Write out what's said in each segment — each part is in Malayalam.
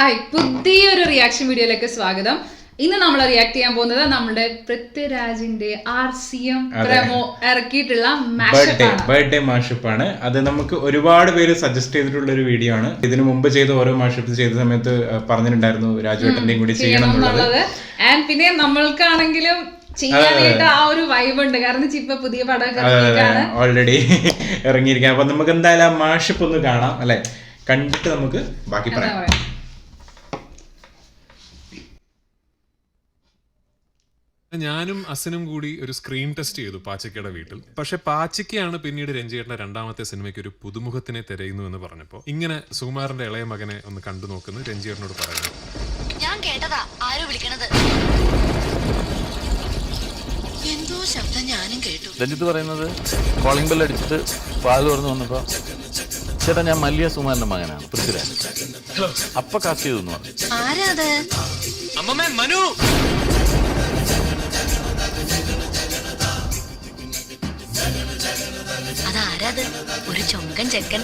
ഹായ്, പുതിയൊരു റിയാക്ഷൻ വീഡിയോയിലേക്ക് സ്വാഗതം. ഇന്ന് നമ്മൾ റിയാക്ട് ചെയ്യാൻ പോകുന്നത് നമ്മുടെ പൃഥ്വിരാജിന്റെ RCM പ്രമോ ഇറക്കിയിട്ടുള്ള ബർത്ത്ഡേ മാഷപ്പ് ആണ്. അത് നമുക്ക് ഒരുപാട് പേര് സജസ്റ്റ് ചെയ്തിട്ടുള്ള ഒരു വീഡിയോ ആണ്. ഇതിനു മുമ്പ് ചെയ്ത ഓരോ മാഷപ്പ് ചെയ്ത സമയത്ത് പറഞ്ഞിട്ടുണ്ടായിരുന്നു രാജുവേട്ടന്റെയും കൂടി ചെയ്യണം എന്നുള്ളത്. ആൻഡ് പിന്നെ നമ്മൾക്കാണെങ്കിലും ചെയ്യാനായിട്ട് ആ ഒരു വൈബ് ഉണ്ട്. കാരണം ഇപ്പൊ പുതിയ പടം ഓൾറെഡി ഇറങ്ങിയിരിക്കാം. അപ്പൊ നമുക്ക് എന്തായാലും ആ മാഷപ്പ് ഒന്ന് കാണാം അല്ലെ, കണ്ടിട്ട് നമുക്ക് ബാക്കി പറയാം. ഞാനും അസനും കൂടി ഒരു സ്ക്രീൻ ടെസ്റ്റ് ചെയ്തു പാച്ചയ്ക്കയുടെ വീട്ടിൽ. പക്ഷെ പാച്ചയ്ക്കാണ് പിന്നീട് രഞ്ജിയേട്ടന്റെ രണ്ടാമത്തെ സിനിമയ്ക്ക് ഒരു പുതുമുഖത്തിനെ തിരയുന്നു എന്ന് പറഞ്ഞപ്പോ ഇങ്ങനെ സുകുമാരന്റെ ഇളയ മകനെ ഒന്ന് കണ്ടു നോക്കുന്നു രഞ്ജിയേട്ടനോട് പറയുന്നു. ഞാൻ കേട്ടതാ ആരോ വിളിക്കണത്, എന്തോ ശബ്ദം ഞാനും കേട്ടു. രഞ്ജിത്ത് പറയുന്നത് കോളിംഗ് ബെൽ അടിച്ചിട്ട് വാതിൽ തുറന്നു വന്നപ്പോ, ചേട്ടാ ഞാൻ മല്ലിയ സുകുമാരന്റെ മകനാണ് പൃഥ്വിരാജ്, അപ്പ കാസ്റ്റ് ചെയ്തു എന്ന് പറഞ്ഞു. ആരാ അത്? അമ്മമ്മേ മനു. അതാരാത്? ഒരു ചൊങ്കൻ ചെക്കൻ.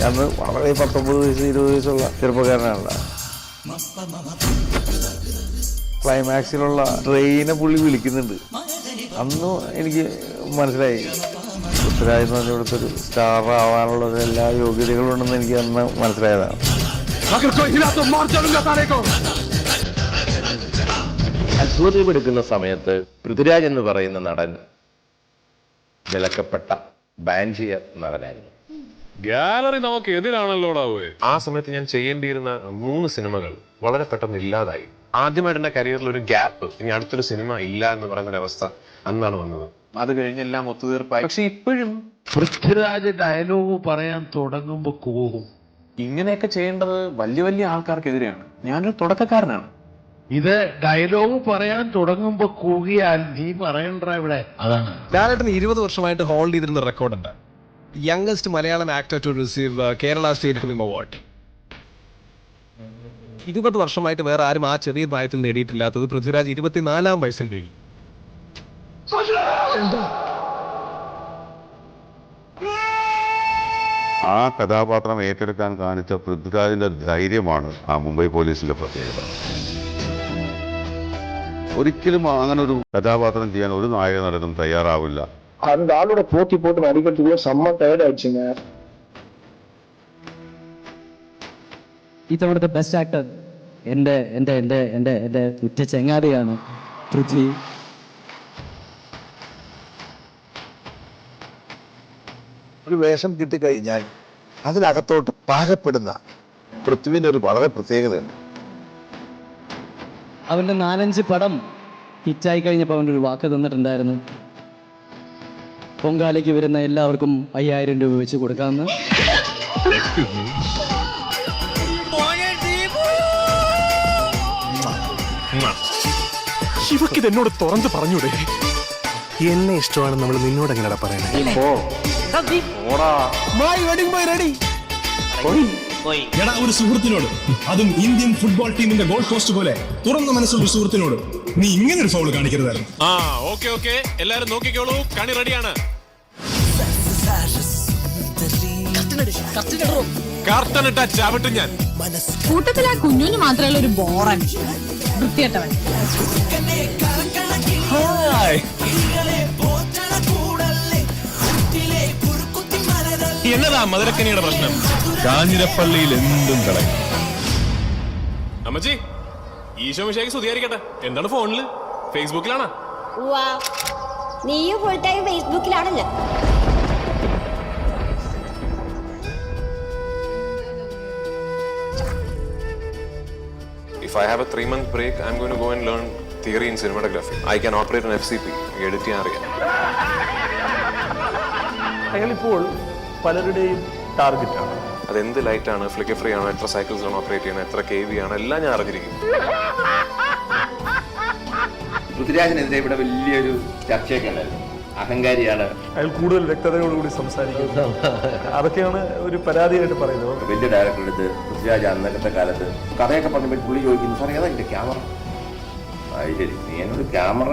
അന്ന് വളരെ 19 വയസ്സ് 20 വയസ്സുള്ള ചെറുപ്പക്കാരനാണല്ലോ. ക്ലൈമാക്സിലുള്ള ട്രെയിനെ പുള്ളി വിളിക്കുന്നുണ്ട്. അന്ന് എനിക്ക് മനസ്സിലായി പൃഥ്വിരാജ് എന്ന് പറഞ്ഞ ഇവിടുത്തെ ഒരു സ്റ്റാർ ആവാനുള്ള എല്ലാ യോഗ്യതകളും ഉണ്ടെന്ന് എനിക്ക് അന്ന് മനസ്സിലായതാണ്. അത്ഭുതമെടുക്കുന്ന സമയത്ത് പൃഥ്വിരാജ് എന്ന് പറയുന്ന നടൻ വിലക്കപ്പെട്ട ബാൻ ചെയ്യ നടനായിരുന്നു. ഗാലറി നമുക്ക് എതിരാണല്ലോടാ. ആ സമയത്ത് ഞാൻ ചെയ്യേണ്ടിയിരുന്ന 3 സിനിമകൾ വളരെ പെട്ടെന്ന് ഇല്ലാതായി. ആദ്യമായിട്ട് എന്റെ കരിയറിൽ ഒരു ഗ്യാപ്പ്, ഇനി അടുത്തൊരു സിനിമ ഇല്ല എന്ന് പറയുന്ന ഒരു അവസ്ഥ അന്നാണ് വന്നത്. അത് കഴിഞ്ഞ് എല്ലാം ഒത്തുതീർപ്പായി. പക്ഷെ ഇപ്പോഴും പൃഥ്വിരാജ് ഡയലോഗ് പറയാൻ തുടങ്ങുമ്പോ കൂകും. ഇങ്ങനെയൊക്കെ ചെയ്യേണ്ടത് വലിയ വലിയ ആൾക്കാർക്കെതിരെയാണ്. ഞാനൊരു തുടക്കക്കാരനാണ്. ഇത് ഡയലോഗ് പറയാൻ തുടങ്ങുമ്പോ കൂകിയാൽ നീ പറയണ്ട ഇവിടെ. അതാണ് ലാലേട്ടന് 20 വർഷമായിട്ട് ഹോൾഡ് ചെയ്തിരുന്ന റെക്കോർഡുണ്ട്. Youngest Malayalam actor to receive Kerala state film award. 20 വർഷമായിട്ട് വേറെ ആരും ആ ചെറിയ പ്രായത്തിൽ നേടിയിട്ടില്ലാത്തത് പൃഥ്വിരാജ് 24-ാം വയസ്സിൽ നേടി. ആ കഥാപാത്രം ഏറ്റെടുക്കാൻ കാണിച്ച പൃഥ്വിരാജിന്റെ ധൈര്യമാണ് ആ മുംബൈ പോലീസിന്റെ പ്രത്യേകത. ഒരിക്കലും അങ്ങനെ ഒരു കഥാപാത്രം ചെയ്യാൻ ഒരു നായക നടനും തയ്യാറാവില്ല. அந்த ஆளோட போட்டி போட்டு நடிக்கிறதுக்குள்ள செம்ம டயர்ட் ஆயிடுச்சுங்க. ഇത്തവണത്തെ ബെസ്റ്റ് ആക്ടർ എൻ്റെ എൻ്റെ എൻ്റെ എൻ്റെ എൻ്റെ ഉറ്റ ചെങ്ങാതിയാണ് പൃഥ്വി. ഒരു വേഷം കിട്ടിക്കഴിഞ്ഞാൽ അതിനകത്തോട്ട് പാകപ്പെടുന്ന പൃഥ്വിന്റെ ഒരു വളരെ പ്രത്യേകതയുണ്ട്. അവൻ്റെ 4-5 പടം ഹിറ്റായി കഴിഞ്ഞപ്പോൾ അവൻ്റെ ഒരു വാക്ക് തന്നിട്ടുണ്ടായിരുന്നു, പൊങ്കാലയ്ക്ക് വരുന്ന എല്ലാവർക്കും 5000 രൂപ വെച്ച് കൊടുക്കാമെന്ന്. ഇവക്കിത് എന്നോട് തുറന്ന് പറഞ്ഞൂടെ? എന്നെ ഇഷ്ടമാണ് നമ്മൾ നിന്നോട് എങ്ങനെയാ പറയണേ? ഒരു സുഹൃത്തിനോട്, അതും ഇന്ത്യൻ ഫുട്ബോൾ ടീമിന്റെ ഗോൾ പോസ്റ്റ് പോലെ തുറന്ന മനസ്സുള്ള ഒരു സുഹൃത്തിനോട് നീ ഇങ്ങനെ ഒരു ഫൗൾ കാണിക്കരുതായിരുന്നു. ഓക്കെ എല്ലാരും നോക്കിക്കോളൂ, കണി റെഡിയാണ്. കർട്ടനിട്ട ചവിട്ടും ഞാൻ. കൂട്ടത്തിൽ ആ കുഞ്ഞുന് മാത്രമല്ല ഒരു ബോറൻ വൃത്തികെട്ടവൻ. എന്നതാ മധുരക്കനിയുടെ പ്രശ്നം? കാഞ്ഞിരപ്പള്ളിയിൽ എന്തും കളയും. അമ്മച്ചി, ഈശോ മിശിഹായ്ക്ക് സ്തുതിയായിരിക്കട്ടെ. എന്താണ് ഫോണില്? ഫേസ്ബുക്കിലാണോ? നീയും ഫുൾ ടൈം ഫേസ്ബുക്കിലാണല്ലോ. If I have a 3-month break, I'm going to go and learn theory in cinematography. I can operate an FCP. Edit ചെയ്യാൻ അറിയാം. അയാളിപ്പോൾ പലരുടെയും ടാർഗറ്റാണ്. അതെന്ത് ലൈറ്റാണ്, ഫ്ലിക്കർ ഫ്രീ ആണോ, എത്ര സൈക്കിൾസാണ് ഓപ്പറേറ്റ് ചെയ്യുന്നത്, എത്ര KV ആണ്, എല്ലാം ഞാൻ അറിഞ്ഞിരിക്കും. പൃഥ്വിരാജിനെതിരെ ഇവിടെ വലിയൊരു ചർച്ചയൊക്കെ ഉണ്ടായിരുന്നു. അഹങ്കാരിയാണ്, അയാൾ കൂടുതൽ വ്യക്തതയോടുകൂടി സംസാരിക്കുന്നു. അതൊക്കെയാണ് ഒരു പരാതിയായിട്ട് പറയുന്നത്. വലിയ ഡയറക്ടറുടെ അടുത്ത് പൃഥ്വിരാജ് അന്നത്തെ കാലത്ത് കഥയൊക്കെ പറഞ്ഞപ്പോൾ പുള്ളി ചോദിക്കുന്നു, സാർ ഏതാ എൻ്റെ ക്യാമറ? അത് ശരി, നീ എന്നോട് ക്യാമറ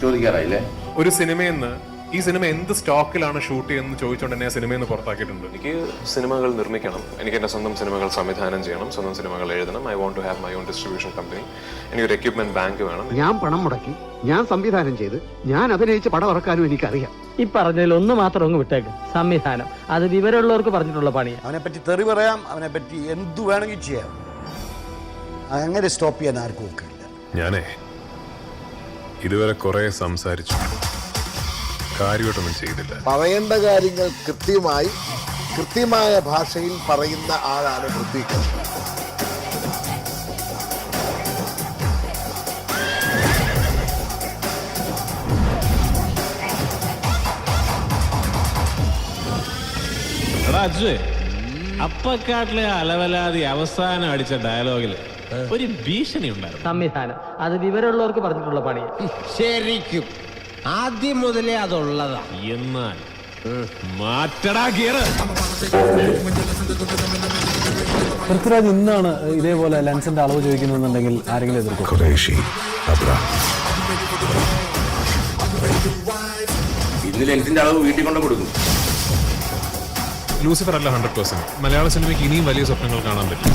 ചോദിക്കാറായില്ലേ? ഒരു സിനിമയിൽ നിന്ന് ഈ സിനിമ എന്ത് സ്റ്റോക്കിലാണ് ഷൂട്ട് ചെയ്യുന്നത് ചോദിച്ചുകൊണ്ട് എന്നെ ആ സിനിമയിൽ നിന്ന് പുറത്താക്കിയിട്ടുണ്ട്. എനിക്ക് സിനിമകൾ നിർമ്മിക്കണം, എനിക്ക് എൻ്റെ സ്വന്തം സിനിമകൾ സംവിധാനം ചെയ്യണം, സ്വന്തം സിനിമകൾ എഴുതണം. I want to have my own distribution company. എനിക്കൊരു എക്യുപ്മെന്റ് ബാങ്ക് വേണം. ഞാൻ പണം മുടക്കി, ഞാൻ സംവിധാനം ചെയ്ത്, ഞാൻ അഭിനയിച്ച് പടം ഇറക്കാനും എനിക്കറിയാം. ഈ പറഞ്ഞതിൽ ഒന്ന് മാത്രം അങ്ങ് വിട്ടേക്ക്, സംവിധാനം. അത് വിവരമുള്ളവർക്ക് പറഞ്ഞിട്ടുള്ള പണിയാണ്. അവനെ പറ്റി തെറി പറയാം, അവനെ പറ്റി എന്തു വേണമെങ്കിൽ ചെയ്യാം. അങ്ങനെ സ്റ്റോപ്പ് ചെയ്യാൻ ആർക്കും ഒക്കില്ല. ഞാനേ ഇതുവരെ കുറെ സംസാരിച്ചു, കാര്യമായിട്ടൊന്നും ചെയ്തില്ല. പറയേണ്ട കാര്യങ്ങൾ കൃത്യമായ ഭാഷയിൽ പറയുന്ന ആളാണ് പൃഥ്വിരാജ്. അപ്പക്കാട്ടിലെ അലവലാതി അവസാനം അടിച്ച ഡയലോഗിൽ ഒരു ഭീഷണി ഉണ്ടായിരുന്നു. സംവിധാനം. അത് വിവരമുള്ളവർക്ക് പറഞ്ഞിട്ടുള്ള പണിയാണ്. ശരിക്കും ആദ്യം മുതലേ അതുള്ളതാ. എന്നാൽ മാറ്റടാ ഗിയർ. പൃഥ്വിരാജ് ഇന്നാണ് ഇതേപോലെ ലെൻസിന്റെ അളവ് ചോദിക്കുന്നുണ്ടെങ്കിൽ ആരെങ്കിലും എതിർക്കും? ഇന്ന് ലെൻസിന്റെ അളവ് വീട്ടിൽ കൊണ്ട് കൊടുക്കും. ലൂസിഫർ അല്ല 100%. മലയാള സിനിമയ്ക്ക് ഇനിയും വലിയ സ്വപ്നങ്ങൾ കാണാൻ പറ്റും.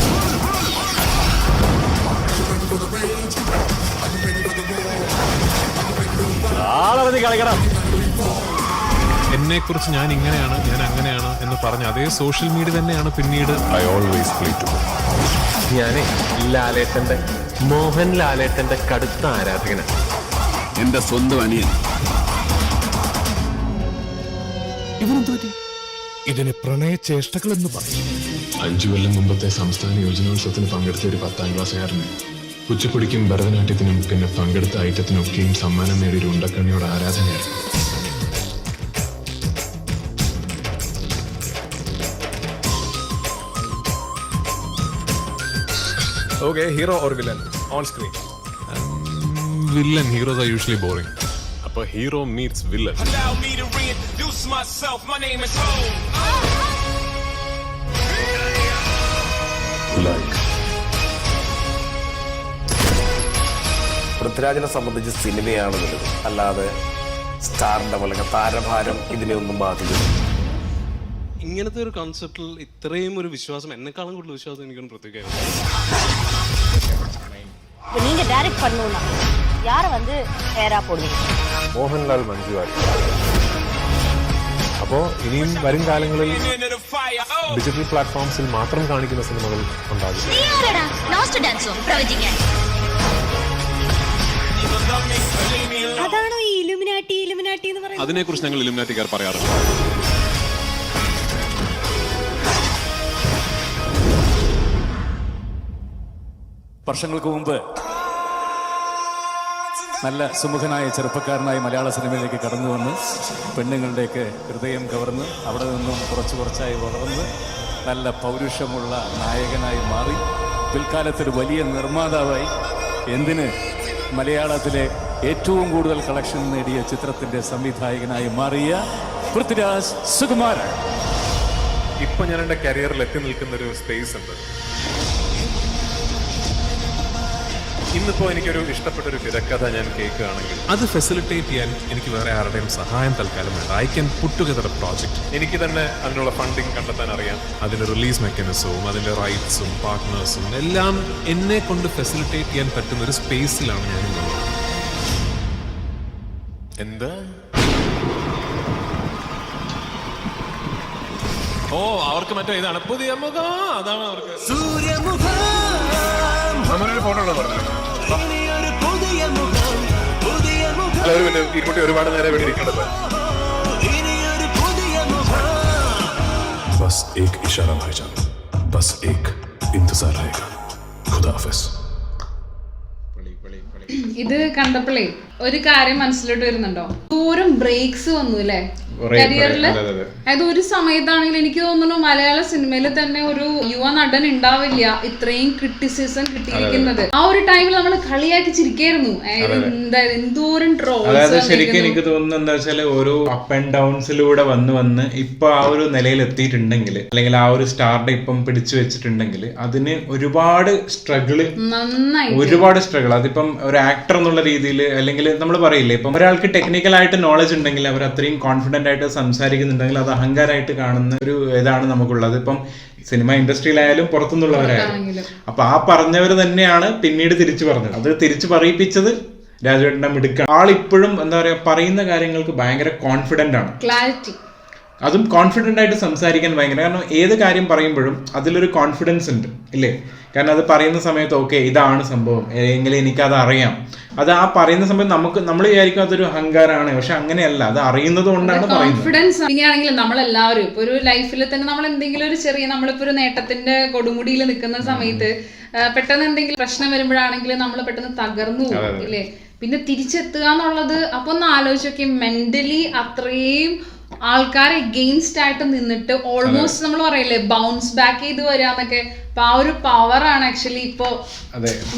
എന്നെ കുറിച്ച് ഞാൻ ഇങ്ങനെയാണ്, ഞാൻ അങ്ങനെയാണ് എന്ന് പറഞ്ഞ അതേ സോഷ്യൽ മീഡിയ തന്നെയാണ് പിന്നീട് ഐ ഓൾവേസ് പ്ലേ ടു. ഞാനേ ലാലേട്ടന്റെ, മോഹൻ ലാലേട്ടന്റെ കടുത്ത ആരാധകനാണ്. എന്റെ സ്വന്തം അനിയൻ. ഇതിന് പ്രണയചേഷ്ടകൾ എന്ന് പറയും. 5 കൊല്ലം മുമ്പത്തെ സംസ്ഥാന യോജനോത്സവത്തിന് പങ്കെടുത്ത ഒരു 10ാം ക്ലാസ്സുകാരന് കുച്ചിപ്പുടിക്കും ഭരതനാട്യത്തിനും പിന്നെ പങ്കെടുത്ത ഐറ്റത്തിനൊക്കെയും സമ്മാനം നേടിയ ഉണ്ടക്കണ്ണിയോട് ആരാധനയായിരുന്നു. Okay, hero or villain on screen? Villain. Heroes are usually boring. അപ്പൊ ഹീറോ മീറ്റ്സ് വില്ലൻ. പൃഥ്വിരാജിനെ സംബന്ധിച്ച് സിനിമയാണ് വലുത്, അല്ലാതെ സ്റ്റാറിന്റെ പോലെ താരഭാരം ഇതിനെ ഒന്നും ബാധിക്കുന്നു. ഇങ്ങനത്തെ ഒരു കോൺസെപ്റ്റിൽ ഇത്രയും ഒരു വിശ്വാസം, എന്നെക്കാളും കൂടുതൽ വിശ്വാസം എനിക്കൊന്നും പ്രത്യേകമായിരുന്നു. நீங்க டைரக்ட் பண்ணனும்னா யாரை வந்து பேரா போடுவீங்க? മോഹൻലാൽ, മഞ്ജു വാര്യർ. അപ്പോ ഇനിയും വരും കാലങ്ങളിൽ ഡിജിറ്റൽ പ്ലാറ്റ്ഫോംസിൽ മാത്രം കാണിക്കുന്ന സിനിമകൾ ഉണ്ടാകും. நீ யாரடா லாஸ்ட் டான்ஸோ പ്രവചിക്കാൻ? അതാണോ ഈ ഇലുമിനാട്ടി എന്ന് പറയുന്നത്? അതിനെക്കുറിച്ച് ഞങ്ങൾ ഇലുമിനാറ്റിക്കാർ പറയാറുണ്ട്. വർഷങ്ങൾക്ക് മുമ്പ് നല്ല സുമുഖനായ ചെറുപ്പക്കാരനായി മലയാള സിനിമയിലേക്ക് കടന്നു വന്ന് പെണ്ണുങ്ങളുടെയൊക്കെ ഹൃദയം കവർന്ന് അവിടെ നിന്നും കുറച്ചായി വളർന്ന് നല്ല പൗരുഷമുള്ള നായകനായി മാറി പിൽക്കാലത്തൊരു വലിയ നിർമ്മാതാവായി, എന്തിന് മലയാളത്തിലെ ഏറ്റവും കൂടുതൽ കളക്ഷൻ നേടിയ ചിത്രത്തിൻ്റെ സംവിധായകനായി മാറിയ പൃഥ്വിരാജ് സുകുമാരൻ. ഇപ്പൊ ഞാൻ എൻ്റെ കരിയറിൽ എത്തി നിൽക്കുന്ന ഒരു സ്പേസ് ഉണ്ട്. ഇന്നിപ്പോ എനിക്കൊരു ഇഷ്ടപ്പെട്ടൊരു തിരക്കഥ ഞാൻ കേൾക്കുകയാണെങ്കിൽ അത് ഫെസിലിറ്റേറ്റ് ചെയ്യാൻ എനിക്ക് വേറെ ആരുടെയും സഹായം തൽക്കാലം വേണ്ട. I can put together A project. എനിക്ക് തന്നെ അതിനുള്ള ഫണ്ടിങ് കണ്ടെത്താൻ അറിയാം. അതിന്റെ റിലീസ് മെക്കാനിസവും അതിന്റെ റൈറ്റ്സും പാർട്ട്നേഴ്സും എല്ലാം എന്നെ കൊണ്ട് ഫെസിലിറ്റേറ്റ് ചെയ്യാൻ പറ്റുന്ന ഒരു സ്പേസിലാണ് ഞാൻ ഉള്ളത്. എന്താ അവർക്ക് മറ്റേ ഇതാണ് പുതിയ മുഖം, അതാണ് അവർക്ക് നമ്മളൊരു ഫോട്ടോ ഉള്ളത് പറഞ്ഞു. ഈ കുട്ടി ഒരുപാട് നേരം ഇവിടെ ഇരിക്കണ്ടത്. ബസ് ഏക് ഇഷാര ഭായിജാൻ, ബസ് ഏക് ഇന്തിസാർ ആയേഗാ. ഖുദാ ഹാഫിസ്. ഇത് കണ്ടപ്പോഴേ ഒരു കാര്യം മനസ്സിലോട്ട് വരുന്നുണ്ടോ? ദൂരം ബ്രേക്സ് വന്നു അല്ലേ? കരിയറിൽ. അതായത് ഒരു സമയത്താണെങ്കിൽ എനിക്ക് തോന്നുന്നു മലയാള സിനിമയിൽ തന്നെ ഒരു യുവ നടൻ ഉണ്ടാവില്ല ഇത്രയും ക്രിറ്റിസിസം കിട്ടിയിരിക്കുന്നത്. ആ ഒരു ടൈമിൽ നമ്മൾ കളിയാക്കി ചിരിക്കായിരുന്നു. എന്തോരം ട്രോൾസ്. അതായത് ശരിക്കും എനിക്ക് തോന്നുന്നത് എന്താ വെച്ചാൽ ഓരോ അപ്പ് ആൻഡ് ഡൗൺസിലൂടെ വന്ന് ഇപ്പൊ ആ ഒരു നിലയിൽ എത്തിയിട്ടുണ്ടെങ്കിൽ, അല്ലെങ്കിൽ ആ ഒരു സ്റ്റാർഡം ഇപ്പം പിടിച്ചു വെച്ചിട്ടുണ്ടെങ്കിൽ അതിന് ഒരുപാട് സ്ട്രഗിള്, ഒരുപാട് സ്ട്രഗിൾ. അതിപ്പം ഒരു ആക്ടർ എന്നുള്ള രീതിയിൽ, അല്ലെങ്കിൽ നമ്മൾ പറയില്ലേ ഇപ്പം ഒരാൾക്ക് ടെക്നിക്കലായിട്ട് നോളജ് ഉണ്ടെങ്കിൽ അവർ അത്രയും കോൺഫിഡന്റ് ആയിട്ട് സംസാരിക്കുന്നുണ്ടെങ്കിൽ അത് അഹങ്കാരമായിട്ട് കാണുന്ന ഒരു ഇതാണ് നമുക്കുള്ളത്. ഇപ്പം സിനിമ ഇൻഡസ്ട്രിയിലായാലും പുറത്തുനിന്നുള്ളവരായാലും. അപ്പൊ ആ പറഞ്ഞവർ തന്നെയാണ് പിന്നീട് തിരിച്ചു പറഞ്ഞത്. അത് തിരിച്ചു പറയിപ്പിച്ചത് രാജുവേട്ടന്റെ മിടുക്കാണ്. ആളിപ്പോഴും എന്താ പറയാ പറയുന്ന കാര്യങ്ങൾക്ക് ഭയങ്കര കോൺഫിഡന്റ് ആണ്, ക്ലാരിറ്റി. അതും കോൺഫിഡന്റ് ആയിട്ട് സംസാരിക്കാൻ ഭയങ്കര, കാരണം ഏത് കാര്യം പറയുമ്പോഴും അതിലൊരു കോൺഫിഡൻസ് ഉണ്ട് ഇല്ലേ? കാരണം അത് പറയുന്ന സമയത്ത് ഓക്കെ ഇതാണ് സംഭവം, എങ്കിലും എനിക്കത് അറിയാം. അത് ആ പറയുന്ന സമയത്ത് നമ്മൾ വിചാരിക്കും അതൊരു അഹങ്കാരമാണ്, പക്ഷെ അങ്ങനെയല്ല, അത് അറിയുന്നത് കൊണ്ടാണ് കോൺഫിഡൻസ്. പിന്നെയാണെങ്കിലും നമ്മളെല്ലാവരും ഇപ്പൊ ഒരു ലൈഫിൽ തന്നെ നമ്മൾ എന്തെങ്കിലും ഒരു ചെറിയ, നമ്മളിപ്പോ ഒരു നേട്ടത്തിന്റെ കൊടുമുടിയിൽ നിൽക്കുന്ന സമയത്ത് പെട്ടെന്ന് എന്തെങ്കിലും പ്രശ്നം വരുമ്പോഴാണെങ്കിലും നമ്മൾ പെട്ടെന്ന് തകർന്നു പോകും ഇല്ലേ? പിന്നെ തിരിച്ചെത്തുക എന്നുള്ളത് അപ്പൊ ഒന്ന് ആലോചിച്ചൊക്കെ, മെന്റലി അത്രയും ആൾക്കാരെ എഗെയിൻസ്റ്റ് ആയിട്ട് നിന്നിട്ട് ഓൾമോസ്റ്റ് നമ്മൾ പറയില്ലേ ബൗൺസ് ബാക്ക് ചെയ്ത് വരാന്നൊക്കെ. അപ്പൊ ആ ഒരു പവറാണ് ആക്ച്വലി ഇപ്പൊ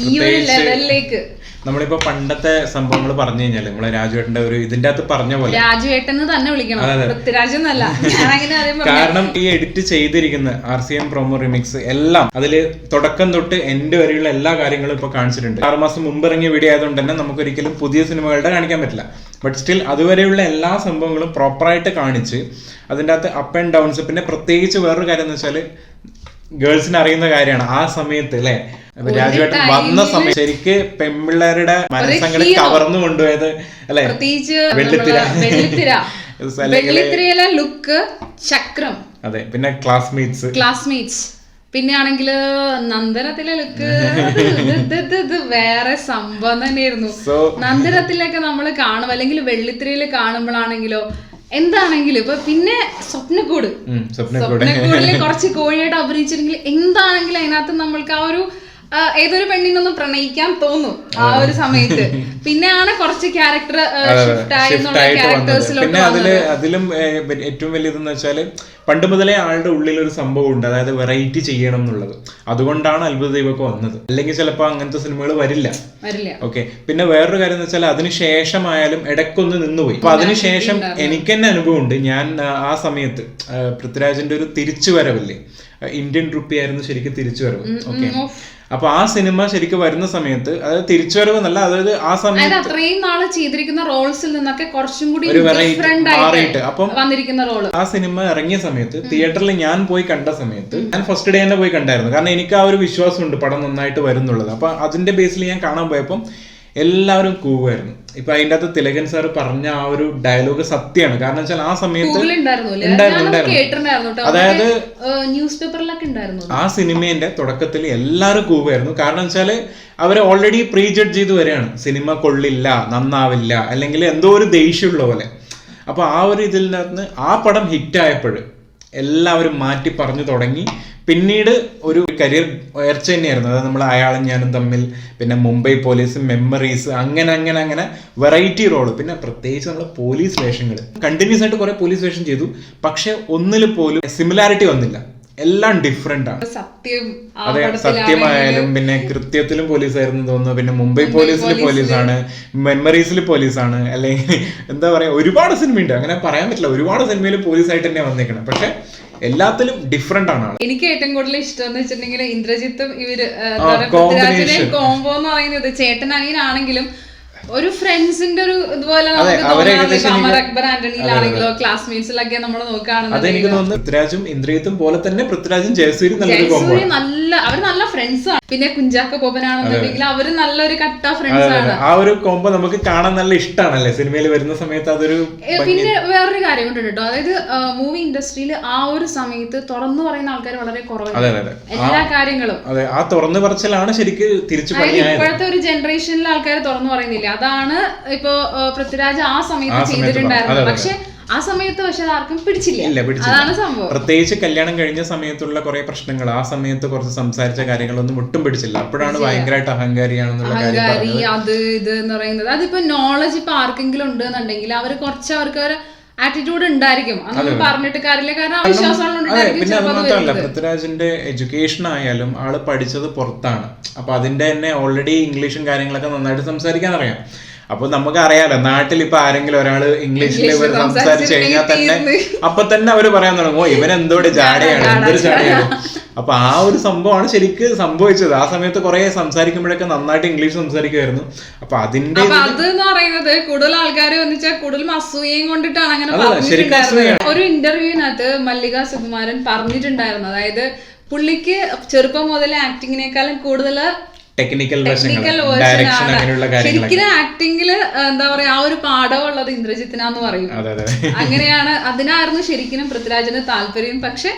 ഈ ഒരു ലെവലിലേക്ക്. നമ്മളിപ്പോ പണ്ടത്തെ സംഭവങ്ങൾ പറഞ്ഞു കഴിഞ്ഞാൽ നമ്മളെ രാജുവേട്ടന്റെ ഒരു ഇതിന്റെ അകത്ത് പറഞ്ഞ പോലെ രാജുവേട്ടൻ തന്നെ വിളിക്കണം, പൃഥ്വിരാജ് എന്നല്ല. കാരണം ഈ എഡിറ്റ് ചെയ്തിരിക്കുന്ന RCM പ്രൊമോ റിമിക്സ് എല്ലാം അതില് തുടക്കം തൊട്ട് എൻഡ് വരെയുള്ള എല്ലാ കാര്യങ്ങളും ഇപ്പൊ കാണിച്ചിട്ടുണ്ട്. 6 മാസം മുമ്പ് ഇറങ്ങിയ വീഡിയോ ആയതുകൊണ്ട് തന്നെ നമുക്കൊരിക്കലും പുതിയ സിനിമകളുടെ കാണിക്കാൻ പറ്റില്ല. ബട്ട് സ്റ്റിൽ അതുവരെയുള്ള എല്ലാ സംഭവങ്ങളും പ്രോപ്പറായിട്ട് കാണിച്ച് അതിൻ്റെ അകത്ത് അപ്പ് ആൻഡ് ഡൗൺസ്. പിന്നെ പ്രത്യേകിച്ച് വേറൊരു കാര്യം എന്ന് വെച്ചാൽ ഗേൾസിന് അറിയുന്ന കാര്യമാണ് ആ സമയത്ത് അല്ലെ, രാജുവേട്ടൻ വന്ന സമയം ശരിക്ക് പെൺപിള്ളേരുടെ മനസ്സങ്ങളെ കവർന്നു കൊണ്ടുപോയത് അല്ലെ. പ്രത്യേകിച്ച് വെള്ളിത്തിരയിലെ ലുക്ക്, ചക്രം, അതെ, പിന്നെ ക്ലാസ്മേറ്റ്സ്, പിന്നെ ആണെങ്കില് നന്ദനത്തിലെ ലുക്ക് വേറെ സംഭവം തന്നെയായിരുന്നു. നന്ദനത്തിലൊക്കെ നമ്മൾ കാണും, അല്ലെങ്കിൽ വെള്ളിത്തിരയില് കാണുമ്പോഴാണെങ്കിലോ എന്താണെങ്കിലും ഇപ്പൊ പിന്നെ സ്വപ്നക്കൂടില് കുറച്ച് കോഴിയായിട്ട് അഭിനയിച്ചിട്ടുണ്ടെങ്കിൽ എന്താണെങ്കിലും അതിനകത്ത് നമ്മൾക്ക് ആ ഒരു ഏതൊരു പെണ്ണിനൊന്നും പ്രണയിക്കാൻ തോന്നും ആ ഒരു സമയത്ത്. പിന്നെയാണ് കുറച്ച് ക്യാരക്ടർ ഷിഫ്റ്റ് ആയി എന്നുള്ള ക്യാരക്ടേഴ്സിലോട്ട്. പിന്നെ അതിലും ഏറ്റവും വലിയതെന്ന് വെച്ചാല് പണ്ട് മുതലേ ആളുടെ ഉള്ളിൽ ഒരു സംഭവം ഉണ്ട്, അതായത് വെറൈറ്റി ചെയ്യണം എന്നുള്ളത്. അതുകൊണ്ടാണ് അത്ഭുത ദൈവമൊക്കെ വന്നത്. അല്ലെങ്കിൽ ചിലപ്പോൾ അങ്ങനത്തെ സിനിമകൾ വരില്ല. ഓക്കെ. പിന്നെ വേറൊരു കാര്യം എന്ന് വെച്ചാൽ അതിനുശേഷമായാലും ഇടയ്ക്കൊന്ന് നിന്നുപോയി. അപ്പൊ അതിനുശേഷം എനിക്ക് തന്നെ അനുഭവം ഉണ്ട്. ഞാൻ ആ സമയത്ത് പൃഥ്വിരാജിന്റെ ഒരു തിരിച്ചുവരവില്ലേ, ഇന്ത്യൻ റുപ്പി ആയിരുന്നു ശരിക്കും തിരിച്ചുവരവ്. ഓക്കെ. അപ്പൊ ആ സിനിമ ശരിക്കും വരുന്ന സമയത്ത്, അതായത് തിരിച്ചുവരവ് എന്നല്ല, അതായത് ആ സമയത്ത് അത്രയും നാള് ചെയ്തിരിക്കുന്ന റോൾസിൽ നിന്നൊക്കെ കുറച്ചും കൂടി ഒരു വെറൈറ്റി മാറിയിട്ട് അപ്പം വന്നിരിക്കുന്ന റോള്. ആ സിനിമ ഇറങ്ങിയ സമയത്ത് തിയേറ്ററിൽ ഞാൻ പോയി കണ്ട സമയത്ത് ഞാൻ ഫസ്റ്റ് ഡേ തന്നെ പോയി കണ്ടായിരുന്നു. കാരണം എനിക്ക് ആ ഒരു വിശ്വാസമുണ്ട് പടം നന്നായിട്ട് വരുന്നുള്ളത്. അപ്പൊ അതിന്റെ ബേസിൽ ഞാൻ കാണാൻ പോയപ്പം എല്ലാവരും കൂവായിരുന്നു. ഇപ്പൊ അതിന്റെ അകത്ത് തിലകൻ സാർ പറഞ്ഞ ആ ഒരു ഡയലോഗ് സത്യമാണ്. കാരണം വെച്ചാൽ ആ സമയത്ത് അതായത് ന്യൂസ് പേപ്പറിലൊക്കെ ഉണ്ടായിരുന്നു. ആ സിനിമേന്റെ തുടക്കത്തിൽ എല്ലാവരും കൂവായിരുന്നു. കാരണം വെച്ചാല് അവര് ഓൾറെഡി പ്രീ ജഡ്ജ് ചെയ്ത് വരികയാണ്, സിനിമ കൊള്ളില്ല, നന്നാവില്ല, അല്ലെങ്കിൽ എന്തോ ഒരു ദേഷ്യമുള്ള പോലെ. അപ്പൊ ആ ഒരു ഇതിൽ നിന്ന് ആ പടം ഹിറ്റായപ്പോൾ എല്ലാവരും മാറ്റി പറഞ്ഞു തുടങ്ങി. പിന്നീട് ഒരു കരിയർ ഉയർച്ച തന്നെയായിരുന്നു. അതായത് നമ്മൾ അയാളും ഞാനും തമ്മിൽ, പിന്നെ മുംബൈ പോലീസ്, മെമ്മറീസ്, അങ്ങനെ വെറൈറ്റി റോള്. പിന്നെ പ്രത്യേകിച്ച് നമ്മൾ പോലീസ് വേഷങ്ങൾ കണ്ടിന്യൂസ് ആയിട്ട് കുറെ പോലീസ് വേഷം ചെയ്തു. പക്ഷെ ഒന്നിൽ പോലും സിമിലാരിറ്റി വന്നില്ല, എല്ലാം ഡിഫറെന്റ് ആണ്. അതെ, സത്യമായാലും പിന്നെ കൃത്യത്തിലും പോലീസായിരുന്നു തോന്നുന്നു. പിന്നെ മുംബൈ പോലീസിൽ പോലീസാണ്, മെമ്മറീസിൽ പോലീസാണ്, അല്ലെങ്കിൽ എന്താ പറയാ ഒരുപാട് സിനിമയുണ്ട്, അങ്ങനെ പറയാൻ പറ്റില്ല. ഒരുപാട് സിനിമയിൽ പോലീസായിട്ട് തന്നെ വന്നേക്കണം. പക്ഷെ എല്ലാത്തിലും ഡിഫറെന്റ് ആണ്. എനിക്ക് ഏറ്റവും കൂടുതൽ ഇഷ്ടം എന്ന് വെച്ചിട്ടുണ്ടെങ്കിൽ ഇന്ദ്രജിത്തും ഇവര് കോംബോ എന്ന് പറയുന്നത്, ചേട്ടൻ അനിയനാണെങ്കിലും ഒരു ഫ്രണ്ട്സിന്റെ ഒരു ഇതുപോലെ അക്ബർ ആന്റണിയിലാണെങ്കിലോ ക്ലാസ്മേറ്റ്സിലൊക്കെ നമ്മൾ നോക്കുകയാണെന്നുണ്ടെങ്കിൽ അതെനിക്ക് തോന്നുന്നു പൃഥ്വിരാജും ഇന്ദ്രജിത്തും പോലെ തന്നെ പൃഥ്വിരാജും ജയസൂര്യയും അവര് നല്ല ഫ്രണ്ട്സ് ആണ്. പിന്നെ കുഞ്ചാക്ക ബോബനാണെന്നുണ്ടെങ്കിൽ അവര് നല്ലൊരു കട്ട ഫ്രണ്ട്സ് ആണ്. ആ ഒരു കോംബോ നമുക്ക് കാണാൻ നല്ല ഇഷ്ടമാണല്ലേ സിനിമയിൽ വരുന്ന സമയത്ത്. അതൊരു പിന്നെ വേറൊരു കാര്യം ഉണ്ട് കേട്ടോ, അതായത് മൂവി ഇൻഡസ്ട്രിയിൽ ആ ഒരു സമയത്ത് തുറന്നു പറയുന്ന ആൾക്കാർ വളരെ കുറവാണ് എല്ലാ കാര്യങ്ങളും. അതെ, ആ തുറന്നു പറച്ചിലാണ് ശരിക്ക് തിരിച്ചു. ഇപ്പോഴത്തെ ഒരു ജനറേഷനിലെ ആൾക്കാർ തുറന്നു പറയുന്നില്ല. അതാണ് ഇപ്പൊ പൃഥ്വിരാജ് ആ സമയത്ത് ചെയ്തിട്ടുണ്ടായിരുന്നത്. പക്ഷെ ആ സമയത്ത് പക്ഷെ ആർക്കും പിടിച്ചില്ല. അതാണ് സംഭവം. പ്രത്യേകിച്ച് കല്യാണം കഴിഞ്ഞ സമയത്തുള്ള കുറെ പ്രശ്നങ്ങൾ, ആ സമയത്ത് കുറച്ച് സംസാരിച്ച കാര്യങ്ങളൊന്നും ഒട്ടും പിടിച്ചില്ല. അപ്പോഴാണ് ഭയങ്കരമായിട്ട് അഹങ്കാരിയാണെന്നുള്ള അഹങ്കാരി അത് ഇത് എന്ന് പറയുന്നത്. അതിപ്പോ നോളജ് ഇപ്പൊ ആർക്കെങ്കിലും ഉണ്ട് എന്നുണ്ടെങ്കിൽ അവര് കുറച്ച് അവർക്ക് ആറ്റിറ്റ്യൂഡ് ഉണ്ടായിരിക്കും, അതൊന്നും പറഞ്ഞിട്ട് കാര്യമില്ല. കാരണം പിന്നെ അത് വിശ്വാസം മാത്രമല്ല, പൃഥ്വിരാജിന്റെ എഡ്യൂക്കേഷൻ ആയാലും ആള് പഠിച്ചത് പുറത്താണ്. അപ്പൊ അതിന്റെ തന്നെ ഓൾറെഡി ഇംഗ്ലീഷും കാര്യങ്ങളൊക്കെ നന്നായിട്ട് സംസാരിക്കാൻ അറിയാം. അപ്പൊ നമുക്ക് അറിയാലോ, നാട്ടിൽ ഇപ്പൊ ആരെങ്കിലും ഒരാള് ഇംഗ്ലീഷിൽ സംസാരിച്ചു കഴിഞ്ഞാൽ തന്നെ അപ്പൊ തന്നെ അവര് പറയാൻ തുടങ്ങും, ഇവൻ എന്തോടെ ജാടയാണ്, എന്തൊരു ജാടയാണ്. അപ്പൊ ആ ഒരു സംഭവമാണ് ശരിക്കും സംഭവിച്ചത്. ആ സമയത്ത് കുറെ സംസാരിക്കുമ്പോഴൊക്കെ നന്നായിട്ട് ഇംഗ്ലീഷ് സംസാരിക്കുമായിരുന്നു. അപ്പൊ അതിന്റെ അത് എന്ന് പറയുന്നത് കൂടുതൽ ആൾക്കാർ വന്നിച്ചാൽ കൂടുതലും അസൂയയും കൊണ്ടിട്ടാണ് അങ്ങനെ പറഞ്ഞിട്ടുണ്ടായിരുന്നത്. ഒരു ഇന്റർവ്യൂവിനകത്ത് മല്ലിക സുകുമാരൻ പറഞ്ഞിട്ടുണ്ടായിരുന്നു, അതായത് പുള്ളിക്ക് ചെറുപ്പം മുതലേ ആക്ടിങ്ങിനേക്കാളും കൂടുതൽ ടെക്നിക്കൽ ഡയറക്ഷൻ അങ്ങനെയുള്ള ശരിക്കും ആക്ടിങ്ങില് എന്താ പറയാ ആ ഒരു പാഠമുള്ളത് ഇന്ദ്രജിത്തിനാന്ന് പറയും. അങ്ങനെയാണ്, അതിനായിരുന്നു ശരിക്കും പൃഥ്വിരാജിന് താല്പര്യം. പക്ഷെ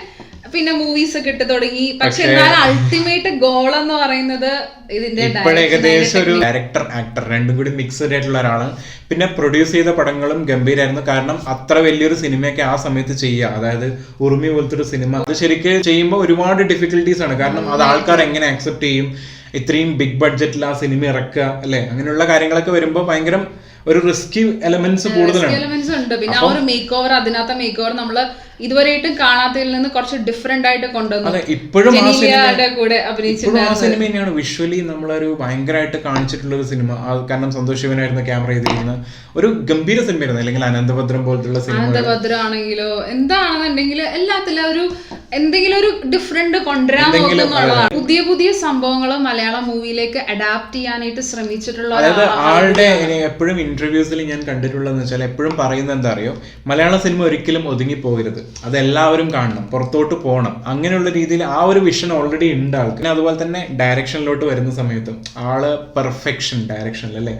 പിന്നെ മൂവീസ് ഒക്കെ ഇട്ട് തുടങ്ങി. പക്ഷെ എന്നാൽ അൾട്ടിമേറ്റ് ഗോൾ എന്ന് പറയുന്നത് ഇതിന്റെ ഏകദേശം ഒരു ഡയറക്ടർ ആക്ടർ രണ്ടും കൂടി മിക്സ്ഡ് ആയിട്ടുള്ള ഒരാളാണ്. പിന്നെ പ്രൊഡ്യൂസ് ചെയ്ത പടങ്ങളും ഗംഭീരായിരുന്നു. കാരണം അത്ര വലിയൊരു സിനിമയൊക്കെ ആ സമയത്ത് ചെയ്യുക, അതായത് ഉറുമി പോലത്തെ ഒരു സിനിമ, അത് ശരിക്കും ചെയ്യുമ്പോൾ ഒരുപാട് ഡിഫിക്കൽട്ടീസ് ആണ്. കാരണം അത് ആൾക്കാർ എങ്ങനെ അക്സെപ്റ്റ് ചെയ്യും, ഇത്രയും ബിഗ് ബഡ്ജറ്റിൽ ആ സിനിമ ഇറക്കുക അല്ലെ, അങ്ങനെയുള്ള കാര്യങ്ങളൊക്കെ വരുമ്പോൾ ഭയങ്കര ഒരു റിസ്കി എലമെന്റ്സ് ഉണ്ട്. പിന്നെ ആ ഒരു മേക്ക് ഓവർ, അതിനകത്ത് മേക്ക് ഓവർ നമ്മള് ഇതുവരെയായിട്ടും കാണാത്തതിൽ നിന്ന് കുറച്ച് ഡിഫറെന്റ് ആയിട്ട് കൊണ്ടുവന്നു. ഇപ്പോഴും കൂടെ അഭിനയിച്ചിട്ടുണ്ടായിരുന്നു. ആ സിനിമ തന്നെയാണ് വിഷ്വലി നമ്മളൊരു ഭയങ്കരമായിട്ട് കാണിച്ചിട്ടുള്ള ഒരു സിനിമ. കാരണം സന്തോഷ് ശിവനായിരുന്നു ക്യാമറ ചെയ്തിരിക്കുന്ന ഒരു ഗംഭീര സിനിമയായിരുന്നു. അല്ലെങ്കിൽ അനന്തഭദ്രം പോലത്തുള്ള സിനിമ, അനന്തഭദ്രം ആണെങ്കിലോ എന്താണെന്നുണ്ടെങ്കിൽ എല്ലാത്തിലും ഒരു എന്തെങ്കിലും ഒരു ഡിഫറെന്റ് കൊണ്ടുവരാൻ നോക്കുന്നുള്ളതാണ്. പുതിയ പുതിയ സംഭവങ്ങൾ മലയാളം മൂവിയിലേക്ക് അഡാപ്റ്റ് ചെയ്യാനായിട്ട് ശ്രമിച്ചിട്ടുള്ള, അതായത് ആളുടെ എപ്പോഴും ഇന്റർവ്യൂസിൽ ഞാൻ കണ്ടിട്ടുള്ളതെന്ന് വെച്ചാൽ എപ്പോഴും പറയുന്നത് എന്താ അറിയോ, മലയാള സിനിമ ഒരിക്കലും ഒതുങ്ങി പോകരുത്, അതെല്ലാവരും കാണണം, പുറത്തോട്ട് പോകണം, അങ്ങനെയുള്ള രീതിയിൽ ആ ഒരു വിഷൻ ഓൾറെഡി ഉണ്ട് ആൾക്ക്. പിന്നെ അതുപോലെ തന്നെ ഡയറക്ഷനിലോട്ട് വരുന്ന സമയത്തും ആള് പെർഫെക്ഷൻ ഡയറക്ഷനിൽ അല്ലേ.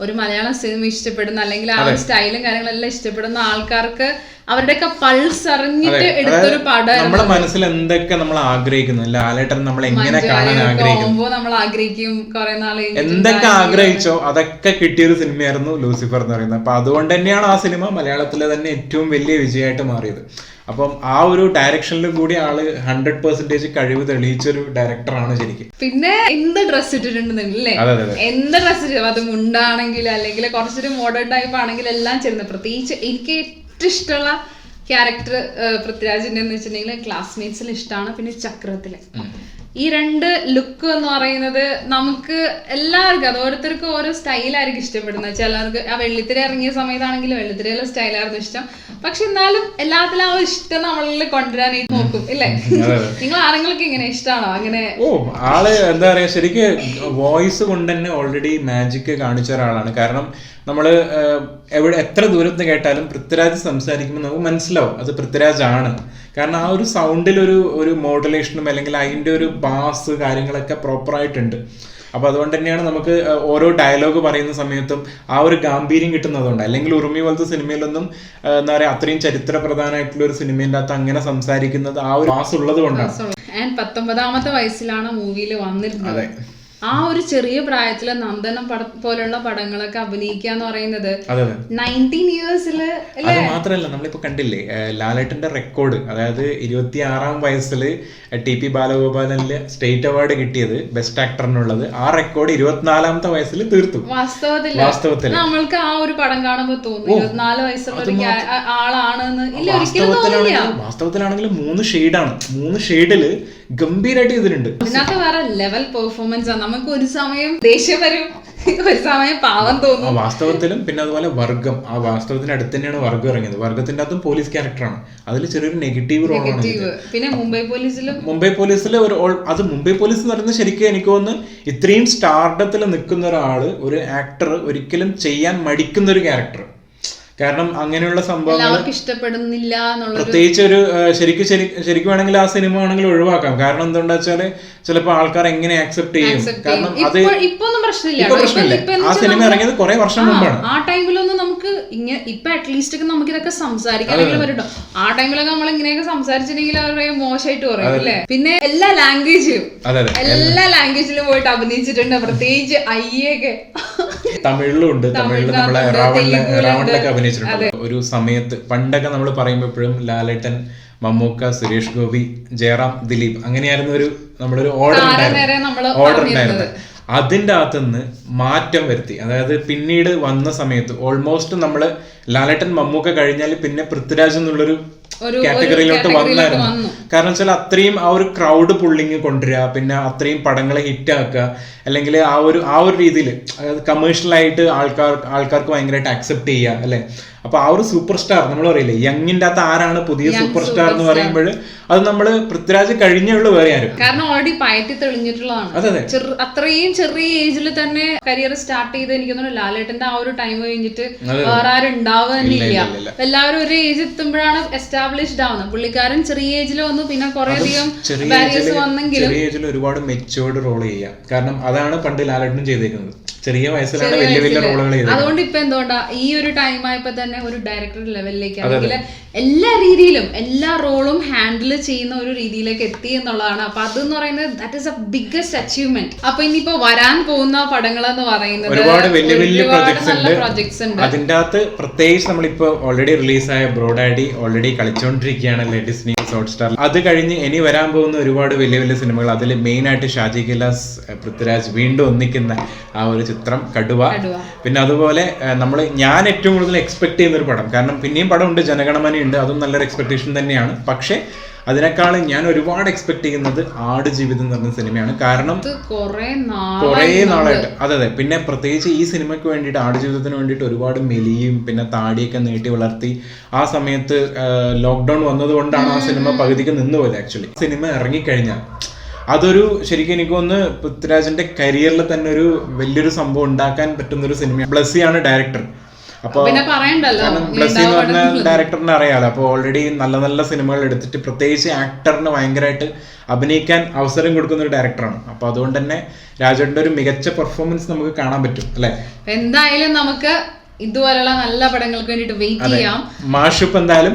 ഒരു മലയാളം സിനിമ ഇഷ്ടപ്പെടുന്ന അല്ലെങ്കിൽ ആ ഒരു സ്റ്റൈലും കാര്യങ്ങളെല്ലാം ഇഷ്ടപ്പെടുന്ന ആൾക്കാർക്ക് അവരുടെയൊക്കെ പൾസ് അറിഞ്ഞിട്ട് എടുത്തൊരു പടം. നമ്മുടെ മനസ്സിൽ എന്തൊക്കെ നമ്മൾ ആഗ്രഹിക്കുന്നു, ലാലേട്ടൻ നമ്മൾ എങ്ങനെ കാണാൻ ആഗ്രഹിക്കും, നമ്മൾ ആഗ്രഹിക്കും കുറെ നാൾ എന്തൊക്കെ ആഗ്രഹിച്ചോ അതൊക്കെ കിട്ടിയൊരു സിനിമയായിരുന്നു ലൂസിഫർ എന്ന് പറയുന്നത്. അപ്പൊ അതുകൊണ്ട് തന്നെയാണ് ആ സിനിമ മലയാളത്തിലെ തന്നെ ഏറ്റവും വലിയ വിജയമായിട്ട് മാറിയത്. അപ്പം ആ ഒരു ഡയറക്ഷനിലും കൂടി ആള് 100% കഴിവ് തെളിയിച്ചൊരു ഡയറക്ടറാണ് ശരിക്കും. പിന്നെ എന്ത് ഡ്രസ് ഇട്ടിട്ടുണ്ടെന്നില്ലേ, എന്ത് ഡ്രസ് ഇട്ടു, അത് മുണ്ടാണെങ്കിൽ അല്ലെങ്കിൽ കുറച്ചൊരു മോഡേൺ ടൈപ്പ് ആണെങ്കിൽ എല്ലാം ചേരുന്നത്. പ്രത്യേകിച്ച് എനിക്ക് ഏറ്റവും ഇഷ്ടമുള്ള ക്യാരക്ടർ പൃഥ്വിരാജിന്റെ എന്ന് വെച്ചിട്ടുണ്ടെങ്കിൽ ക്ലാസ്മേറ്റ്സിൽ ഇഷ്ടമാണ്. പിന്നെ ചക്രത്തില് ഈ രണ്ട് ലുക്ക് എന്ന് പറയുന്നത് നമുക്ക് എല്ലാവർക്കും അത് ഓരോരുത്തർക്കും ഓരോ സ്റ്റൈലായിരിക്കും ഇഷ്ടപ്പെടുന്നത്. ചിലർക്ക് ആ വെള്ളിത്തിര ഇറങ്ങിയ സമയത്താണെങ്കിൽ വെള്ളിത്തിരയിലെ സ്റ്റൈലായിരുന്നു ഇഷ്ടം. പക്ഷെ എന്നാലും എല്ലാത്തിലും ആ ഇഷ്ടം നമ്മളിൽ കൊണ്ടുവരാനായിട്ട് നോക്കും ഇല്ലേ? നിങ്ങൾ ആരെങ്കിലും ഇങ്ങനെ ഇഷ്ടമാണോ അങ്ങനെ? ആള് എന്താ പറയാ, ശരിക്കും വോയിസ് കൊണ്ട് തന്നെ ഓൾറെഡി മാജിക് കാണിച്ച ഒരാളാണ്. കാരണം നമ്മള് എത്ര ദൂരത്ത് കേട്ടാലും പൃഥ്വിരാജ് സംസാരിക്കുമ്പോൾ നമുക്ക് മനസ്സിലാവും അത് പൃഥ്വിരാജ് ആണ്. കാരണം ആ ഒരു സൗണ്ടിൽ ഒരു മോഡുലേഷനും അല്ലെങ്കിൽ അതിന്റെ ഒരു ബാസ് കാര്യങ്ങളൊക്കെ പ്രോപ്പറായിട്ടുണ്ട്. അപ്പൊ അതുകൊണ്ട് തന്നെയാണ് നമുക്ക് ഓരോ ഡയലോഗ് പറയുന്ന സമയത്തും ആ ഒരു ഗാംഭീര്യം കിട്ടുന്നതുകൊണ്ട്. അല്ലെങ്കിൽ ഉറുമി പോലത്തെ സിനിമയിലൊന്നും എന്താ പറയാ അത്രയും ചരിത്ര പ്രധാനമായിട്ടുള്ള ഒരു സിനിമേന്റെ അകത്ത് അങ്ങനെ സംസാരിക്കുന്നത് ആ ഒരു ബാസ് ഉള്ളത് കൊണ്ടാണ്. 19ാമത്തെ വയസ്സിലാണ് മൂവിയിൽ വന്നിരുന്നത്. ആ ഒരു ചെറിയ പ്രായത്തില് നന്ദനം പോലുള്ള പടങ്ങളൊക്കെ അഭിനയിക്കുക എന്ന് പറയുന്നത് 19 ഇയേഴ്സില്. അത് മാത്രല്ല നമ്മളിപ്പോ കണ്ടില്ലേ ലാലേട്ടന്റെ റെക്കോർഡ്, അതായത് 26ാം വയസ്സില് TP ബാലഗോപാലനില് സ്റ്റേറ്റ് അവാർഡ് കിട്ടിയത് ബെസ്റ്റ് ആക്ടറിനുള്ളത്. ആ റെക്കോർഡ് 24ാമത്തെ വയസ്സിൽ തീർത്തു. വാസ്തവത്തിൽ നമ്മൾക്ക് ആ ഒരു പടം കാണുമ്പോ തോന്നുന്നു 24 വയസ്സുള്ള ഒരു ആളാണെന്ന്. ഇല്ല, ഒരിക്കലും തോന്നില്ല. വാസ്തവത്തിലാണെങ്കിൽ 3 ഷെയ്ഡാണ്. 3 ഷെയ്ഡില് ഗംഭീരായിട്ട് ഇതിലുണ്ട്. അതിനകത്ത് വേറെ ലെവൽ പെർഫോമൻസ് ആണ്. നമുക്ക് ഒരു സമയം ദേഷ്യം വരും, ഒരു സമയം പാവം തോന്നും. വാസ്തവത്തിലും പിന്നെ അതുപോലെ വർഗം, ആ വാസ്തവത്തിന് അടുത്ത് തന്നെയാണ് വർഗം ഇറങ്ങിയത്. വർഗത്തിന്റെ അകത്തും പോലീസ് ക്യാരക്ടറാണ്. അതിൽ ചെറിയൊരു നെഗറ്റീവ് റോളാണ്. പിന്നെ മുംബൈ പോലീസിൽ അത് മുംബൈ പോലീസ് എന്ന് പറയുന്നത് ശരിക്കും എനിക്ക് തോന്നുന്നു ഇത്രയും സ്റ്റാർഡത്തിൽ നിൽക്കുന്ന ഒരാള്, ഒരു ആക്ടർ ഒരിക്കലും ചെയ്യാൻ മടിക്കുന്ന ഒരു ക്യാരക്ടർ. കാരണം അങ്ങനെയുള്ള സംഭവങ്ങൾ ഇഷ്ടപ്പെടുന്നില്ല. പ്രത്യേകിച്ച് ഒരു ശരിക്കും വേണമെങ്കിൽ ആ സിനിമ ആണെങ്കിൽ ഒഴിവാക്കാം. കാരണം എന്തുകൊണ്ടാ വെച്ചാല് ചിലപ്പോ ആൾക്കാർ എങ്ങനെ ആക്സെപ്റ്റ് ചെയ്യും. കാരണം അത് ഇപ്പൊന്നും പ്രശ്നമില്ല. ആ സിനിമ ഇറങ്ങിയത് കുറെ വർഷം മുമ്പാണ്. ആ ടൈമിലൊന്നും നമുക്ക് ഇങ്ങനെ ഇപ്പൊ അറ്റ്ലീസ്റ്റ് ഒക്കെ നമുക്ക് ഇതൊക്കെ സംസാരിക്കാനെങ്കിലും പറ്റും. ആ ടൈമിലൊക്കെ നമ്മൾ ഇങ്ങനെയൊക്കെ സംസാരിച്ചിട്ടുണ്ടെങ്കിൽ അവരെ മോശമായിട്ട് പറയും അല്ലേ? പിന്നെ എല്ലാ ലാംഗ്വേജിലും പോയിട്ട് അഭിനയിച്ചിട്ടുണ്ട്. പ്രത്യേകിച്ച് അയ്യൊക്കെ തമിഴിലും ഉണ്ട്. തമിഴിൽ നമ്മളെ റാവണിലൊക്കെ അഭിനയിച്ചിട്ടുണ്ട്. ഒരു സമയത്ത് പണ്ടൊക്കെ നമ്മൾ പറയുമ്പോൾ എപ്പോഴും ലാലേട്ടൻ, മമ്മൂക്ക, സുരേഷ് ഗോപി, ജയറാം, ദിലീപ് അങ്ങനെയായിരുന്നു നമ്മളൊരു ഓർഡർ ഉണ്ടായിരുന്നു. അതിൻ്റെ അകത്തുനിന്ന് മാറ്റം വരുത്തി. അതായത് പിന്നീട് വന്ന സമയത്ത് ഓൾമോസ്റ്റ് നമ്മള് ലാലേട്ടൻ മമ്മൂക്ക കഴിഞ്ഞാൽ പിന്നെ പൃഥ്വിരാജ് എന്നുള്ളൊരു കാറ്റഗറിയിലോട്ട് വന്നായിരുന്നു. കാരണം വെച്ചാൽ അത്രയും ആ ഒരു ക്രൗഡ് പുള്ളിങ് കൊണ്ടുവരിക, പിന്നെ അത്രയും പടങ്ങളെ ഹിറ്റാക്കുക, അല്ലെങ്കിൽ ആ ഒരു രീതിയിൽ അതായത് കമേഴ്ഷ്യലായിട്ട് ആൾക്കാർക്ക് ഭയങ്കരമായിട്ട് അക്സെപ്റ്റ് ചെയ്യുക അല്ലെ. അപ്പൊ ആ ഒരു സൂപ്പർ സ്റ്റാർ നമ്മൾ പറയില്ലേ, യങ്ങിന്റെ അകത്ത് ആരാണ് പുതിയ സൂപ്പർ സ്റ്റാർ എന്ന് പറയുമ്പോൾ അത് നമ്മള് പൃഥ്വിരാജ് കഴിഞ്ഞുള്ളൂ വേറെ ആരും. കാരണം ഓൾറെഡി പയറ്റി തെളിഞ്ഞിട്ടുള്ളതാണ്. അത്രയും ചെറിയ ഏജിൽ തന്നെ കരിയർ സ്റ്റാർട്ട് ചെയ്ത് എനിക്ക് തോന്നുന്നു ലാലേട്ടന്റെ ആ ഒരു ടൈം കഴിഞ്ഞിട്ട് വേറെ ആരും ഉണ്ടാവുന്നില്ല. എല്ലാവരും ഒരു ഏജ് എത്തുമ്പോഴാണ് എസ്റ്റാബ്ലിഷ്ഡ് ആവുന്നത്. പുള്ളിക്കാരൻ ചെറിയ ഏജിൽ വന്നു, പിന്നെ കുറെ അധികം ബാരിയേഴ്സ് വന്നെങ്കിലും ചെറിയ ഏജിൽ ഒരുപാട് മെച്ചുവേർഡ് റോൾ ചെയ്യാം. കാരണം അതാണ് പണ്ട് ലാലേട്ടനും ചെയ്തേക്കുന്നത്, ചെറിയ വയസ്സിലാണ് വലിയ വലിയ റോളുകൾ ചെയ്തത്. അതുകൊണ്ട് ഇപ്പൊ എന്തുകൊണ്ടാ ഈ ഒരു ടൈം ആയപ്പോ തന്നെ ഒരു ഡയറക്ടർ ലെവലിലേക്ക് അല്ലെങ്കിൽ എല്ലാ രീതിയിലും എല്ലാ റോളും ഹാൻഡിൽ ചെയ്യുന്ന ഒരു രീതിയിലേക്ക് എത്തി എന്നുള്ളതാണ്. അപ്പൊ അതെന്ന് പറയുന്നത് that is A biggest achievement. അപ്പൊ ഇനിയിപ്പോ വരാൻ പോകുന്ന പടങ്ങൾ എന്ന് പറയുന്നത് ഒരുപാട് വലിയ വലിയ പ്രൊജക്ട്സ് ഉണ്ട്. അതിന്റെ അകത്ത് പ്രത്യേകിച്ച് നമ്മളിപ്പോ ഓൾറെഡി റിലീസായ ബ്രോഡാഡി ഓൾറെഡി കളിച്ചോണ്ടിരിക്കുകയാണ് ഡിസ്നി ഹോട്ട്സ്റ്റാർ. അത് കഴിഞ്ഞ് ഇനി വരാൻ പോകുന്ന ഒരുപാട് വലിയ വലിയ സിനിമകൾ, അതിൽ മെയിൻ ആയിട്ട് ഷാജി കൈലാസ് പൃഥ്വിരാജ് വീണ്ടും ഒന്നിക്കുന്ന ആ ഒരു ചിത്രം കടുവ. പിന്നെ അതുപോലെ ഞാൻ ഏറ്റവും കൂടുതൽ എക്സ്പെക്ട് ചെയ്യുന്ന ഒരു പടം, കാരണം പിന്നെയും പടം ഉണ്ട്, ജനഗണമന ഉണ്ട്, അതും നല്ലൊരു എക്സ്പെക്ടേഷൻ തന്നെയാണ്. പക്ഷെ അതിനേക്കാളും ഞാൻ ഒരുപാട് എക്സ്പെക്ട് ചെയ്യുന്നത് ആടുജീവിതം എന്ന് പറഞ്ഞ സിനിമയാണ്. കാരണം കുറേ നാളായിട്ട് അതെ. പിന്നെ പ്രത്യേകിച്ച് ഈ സിനിമയ്ക്ക് വേണ്ടിയിട്ട്, ആടുജീവിതത്തിന് വേണ്ടിയിട്ട് ഒരുപാട് മെലിയും പിന്നെ താടിയൊക്കെ നീട്ടി വളർത്തി ആ സമയത്ത് ലോക്ക്ഡൌൺ വന്നതുകൊണ്ടാണ് ആ സിനിമ പകുതിക്ക് നിന്നുപോയത്. ആക്ച്വലി സിനിമ ഇറങ്ങിക്കഴിഞ്ഞാൽ അതൊരു ശരിക്കും എനിക്കൊന്ന് പൃഥ്വിരാജിന്റെ കരിയറിൽ തന്നെ ഒരു വലിയൊരു സംഭവം ഉണ്ടാക്കാൻ പറ്റുന്ന ഒരു സിനിമയാണ്. ബ്ലസ്സിയാണ് ഡയറക്ടർ. അപ്പൊ ബ്ലസ്സി എന്ന് പറഞ്ഞ ഡയറക്ടറിനെ അറിയാലോ. അപ്പൊ ഓൾറെഡി നല്ല നല്ല സിനിമകൾ എടുത്തിട്ട് പ്രത്യേകിച്ച് ആക്ടറിന് ഭയങ്കരമായിട്ട് അഭിനയിക്കാൻ അവസരം കൊടുക്കുന്ന ഒരു ഡയറക്ടറാണ്. അപ്പൊ അതുകൊണ്ട് തന്നെ രാജേട്ടന്റെ ഒരു മികച്ച പെർഫോമൻസ് നമുക്ക് കാണാൻ പറ്റും അല്ലെ. എന്തായാലും നമുക്ക് ഇതുപോലുള്ള നല്ല പടങ്ങൾക്ക് വേണ്ടിട്ട് വെയിറ്റ് ചെയ്യാം. മാഷുപ്പ് എന്തായാലും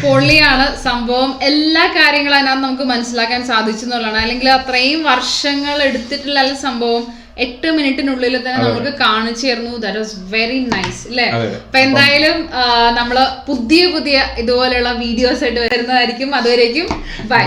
പൊള്ളിയാണ് സംഭവം. എല്ലാ കാര്യങ്ങളും അതിനകത്ത് നമുക്ക് മനസ്സിലാക്കാൻ സാധിച്ചു എന്നുള്ളതാണ്. അല്ലെങ്കിൽ അത്രയും വർഷങ്ങൾ എടുത്തിട്ടുള്ള സംഭവം 8 മിനിറ്റിനുള്ളിൽ തന്നെ നമുക്ക് കാണിച്ചു തരുന്നു. ദാറ്റ് വാസ് വെരി നൈസ് അല്ലേ. അപ്പൊ എന്തായാലും നമ്മള് പുതിയ ഇതുപോലെയുള്ള വീഡിയോസ് ആയിട്ട് വരുന്നതായിരിക്കും. അതുവരേക്കും ബൈ.